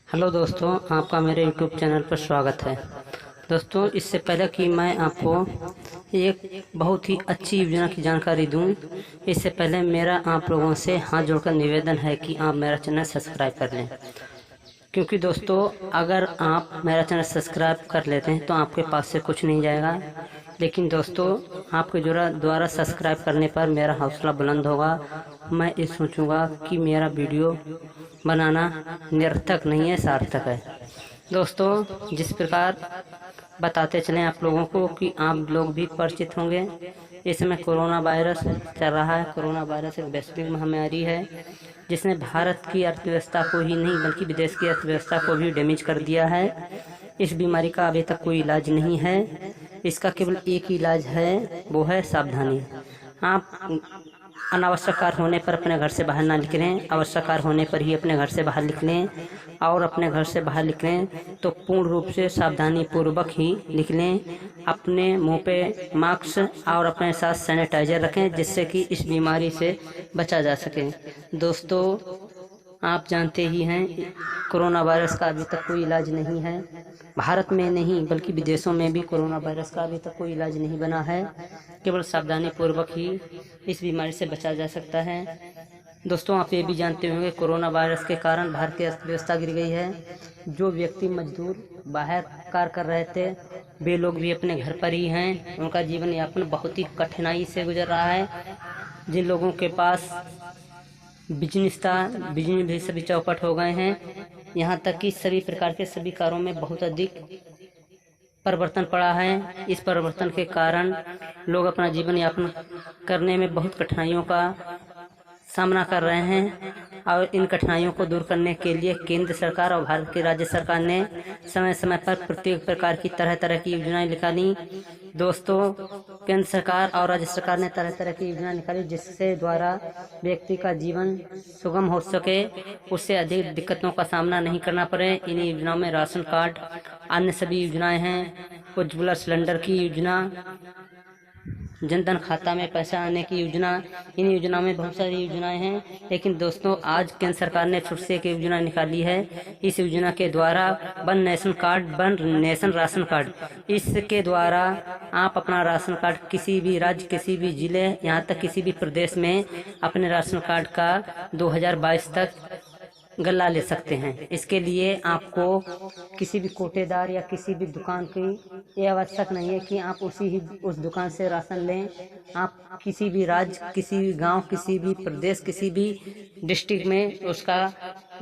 Hello दोस्तों, आपका मेरे यूट्यूब चैनल पर स्वागत है। दोस्तों, इससे पहले कि मैं आपको एक बहुत ही अच्छी योजना की जानकारी दूं, इससे पहले मेरा आप लोगों से हाथ जोड़कर निवेदन है कि आप मेरा चैनल सब्सक्राइब कर लें। क्योंकि दोस्तों, अगर आप मेरा चैनल सब्सक्राइब कर लेते हैं तो आपके पास से कुछ नहीं जाएगा, लेकिन दोस्तों आपके द्वारा सब्सक्राइब करने पर मेरा हौसला बुलंद होगा। मैं ये सोचूंगा कि मेरा वीडियो बनाना निरर्थक नहीं है, सार्थक है। दोस्तों, जिस प्रकार बताते चलें आप लोगों को कि आप लोग भी परिचित होंगे, इस समय कोरोना वायरस चल रहा है। कोरोना वायरस एक वैश्विक महामारी है जिसने भारत की अर्थव्यवस्था को ही नहीं बल्कि विदेश की अर्थव्यवस्था को भी डैमेज कर दिया है। इस बीमारी का अभी तक कोई इलाज नहीं है। इसका केवल एक ही इलाज है, वो है सावधानी। आप अनावश्यक कार्य होने पर अपने घर से बाहर ना निकलें, आवश्यक कार्य होने पर ही अपने घर से बाहर निकलें, और अपने घर से बाहर निकलें तो पूर्ण रूप से सावधानी पूर्वक ही निकलें। अपने मुंह पे मास्क और अपने साथ सैनिटाइजर रखें, जिससे कि इस बीमारी से बचा जा सके। दोस्तों, आप जानते ही हैं कोरोना वायरस का अभी तक कोई इलाज नहीं है। भारत में नहीं बल्कि विदेशों में भी कोरोना वायरस का अभी तक कोई इलाज नहीं बना है। केवल सावधानी पूर्वक ही इस बीमारी से बचा जा सकता है। दोस्तों, आप ये भी जानते होंगे कोरोना वायरस के कारण भारत की अर्थव्यवस्था गिर गई है। जो व्यक्ति मजदूर बाहर कार्य कर रहे थे, वे लोग भी अपने घर पर ही हैं। उनका जीवन यापन बहुत ही कठिनाई से गुजर रहा है। जिन लोगों के पास बिजनेस था, बिजनेस भी सभी चौपट हो गए हैं। यहाँ तक कि सभी प्रकार के सभी कारों में बहुत अधिक परिवर्तन पड़ा है। इस परिवर्तन के कारण लोग अपना जीवन यापन करने में बहुत कठिनाइयों का सामना कर रहे हैं, और इन कठिनाइयों को दूर करने के लिए केंद्र सरकार और भारत की राज्य सरकार ने समय समय पर प्रत्येक प्रकार की तरह तरह की योजनाएं निकाली। दोस्तों, केंद्र सरकार और राज्य सरकार ने तरह तरह की योजना निकाली जिससे द्वारा व्यक्ति का जीवन सुगम हो सके, उससे अधिक दिक्कतों का सामना नहीं करना पड़े। इन योजनाओं में राशन कार्ड, अन्य सभी योजनाएं हैं, उज्ज्वला सिलेंडर की योजना, जनधन खाता में पैसा आने की योजना। इन योजनाओं में बहुत सारी योजनाएं हैं, लेकिन दोस्तों आज केंद्र सरकार ने फिर से एक योजना निकाली है। इस योजना के द्वारा one nation card, one nation ration card, इसके द्वारा आप अपना राशन कार्ड किसी भी राज्य, किसी भी जिले, यहाँ तक किसी भी प्रदेश में अपने राशन कार्ड का 2022 तक गल्ला ले सकते हैं। इसके लिए आपको किसी भी कोटेदार या किसी भी दुकान की ये आवश्यक नहीं है कि आप उस दुकान से राशन लें। आप किसी भी राज्य, किसी भी गांव, किसी भी प्रदेश, किसी भी डिस्ट्रिक्ट में उसका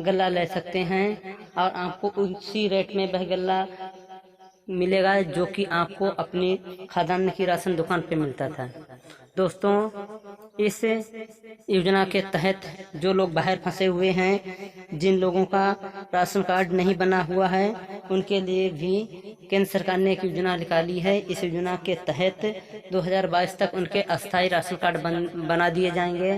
गल्ला ले सकते हैं, और आपको उसी रेट में वह गल्ला मिलेगा जो कि आपको अपनी खाद्यान्न की राशन दुकान पे मिलता था। दोस्तों, इस योजना के तहत जो लोग बाहर फंसे हुए हैं, जिन लोगों का राशन कार्ड नहीं बना हुआ है, उनके लिए भी केंद्र सरकार ने एक योजना निकाली है। इस योजना के तहत 2022 तक उनके अस्थायी राशन कार्ड बना दिए जाएंगे।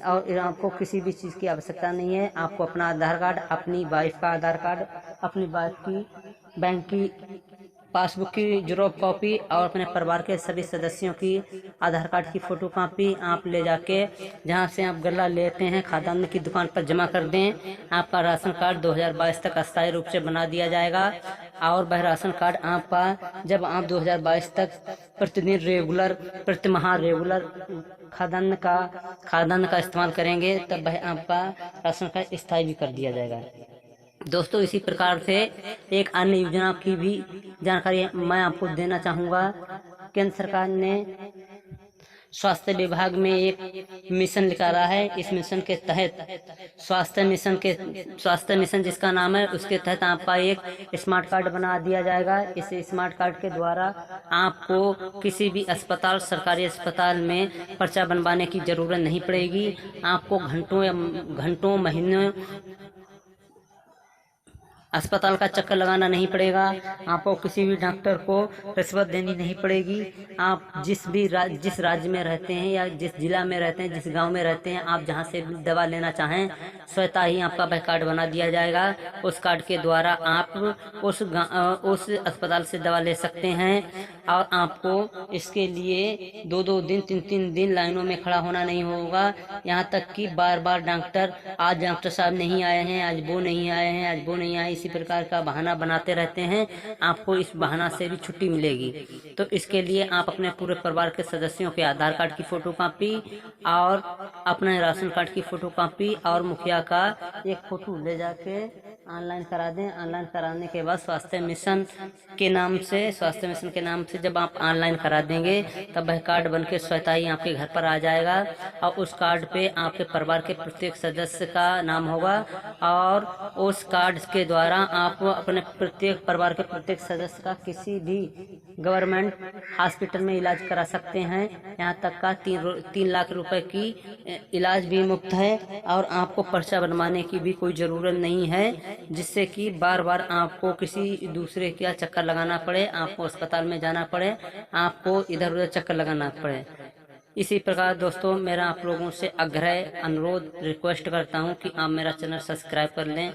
और आपको किसी भी चीज़ की आवश्यकता नहीं है। आपको अपना आधार कार्ड, अपनी वाइफ का आधार कार्ड, अपनी वाइफ की बैंक की पासबुक की जेरॉक्स कॉपी और अपने परिवार के सभी सदस्यों की आधार कार्ड की फोटो कॉपी आप ले जाके जहां से आप गल्ला लेते हैं खाद्यान्न की दुकान पर जमा कर दें। आपका राशन कार्ड 2022 तक अस्थायी रूप से बना दिया जाएगा, और वह राशन कार्ड आपका जब आप 2022 तक प्रतिदिन रेगुलर, प्रतिमाह रेगुलर खाद्यान्न का इस्तेमाल करेंगे, तब वह आपका राशन कार्ड स्थायी भी कर दिया जाएगा। दोस्तों, इसी प्रकार से एक अन्य योजना की भी जानकारी मैं आपको देना चाहूँगा। केंद्र सरकार ने स्वास्थ्य विभाग में एक मिशन निकाला है। इस मिशन के तहत स्वास्थ्य मिशन जिसका नाम है, उसके तहत आपका एक स्मार्ट कार्ड बना दिया जाएगा। इस स्मार्ट कार्ड के द्वारा आपको किसी भी अस्पताल, सरकारी अस्पताल में पर्चा बनवाने की जरूरत नहीं पड़ेगी। आपको घंटों, महीनों अस्पताल का चक्कर लगाना नहीं पड़ेगा, आपको किसी भी डॉक्टर को रिश्वत देनी नहीं पड़ेगी। आप जिस राज्य में रहते हैं या जिस जिला में रहते हैं, जिस गांव में रहते हैं, आप जहां से भी दवा लेना चाहें स्वतः ही आपका वह कार्ड बना दिया जाएगा। उस कार्ड के द्वारा आप उस अस्पताल से दवा ले सकते हैं और आपको इसके लिए 2-2 दिन 3-3 दिन लाइनों में खड़ा होना नहीं होगा। यहाँ तक कि बार बार डॉक्टर, आज डॉक्टर साहब नहीं आए हैं, आज वो नहीं आए हैं, आज वो नहीं आए, इसी प्रकार का बहाना बनाते रहते हैं। आपको इस बहाना से भी छुट्टी मिलेगी। तो इसके लिए आप अपने पूरे परिवार के सदस्यों के आधार कार्ड की फोटोकॉपी और अपने राशन कार्ड की फोटोकॉपी और मुखिया का एक फोटो ले जाके ऑनलाइन करा दें। ऑनलाइन कराने के बाद स्वास्थ्य मिशन के नाम से जब आप ऑनलाइन करा देंगे तब वह कार्ड बनके स्वतः ही आपके घर पर आ जाएगा और उस कार्ड पे आपके परिवार के प्रत्येक सदस्य का नाम होगा और उस कार्ड के द्वारा आप अपने प्रत्येक परिवार के प्रत्येक सदस्य का किसी भी गवर्नमेंट हॉस्पिटल में इलाज करा सकते हैं। यहाँ तक का 3 लाख रुपए की इलाज भी मुफ्त है और आपको पर्चा बनवाने की भी कोई ज़रूरत नहीं है, जिससे कि बार बार आपको किसी दूसरे का चक्कर लगाना पड़े, आपको अस्पताल में जाना पड़े, आपको इधर उधर चक्कर लगाना पड़े। इसी प्रकार दोस्तों मेरा आप लोगों से आग्रह, अनुरोध, रिक्वेस्ट करता हूँ कि आप मेरा चैनल सब्सक्राइब कर लें।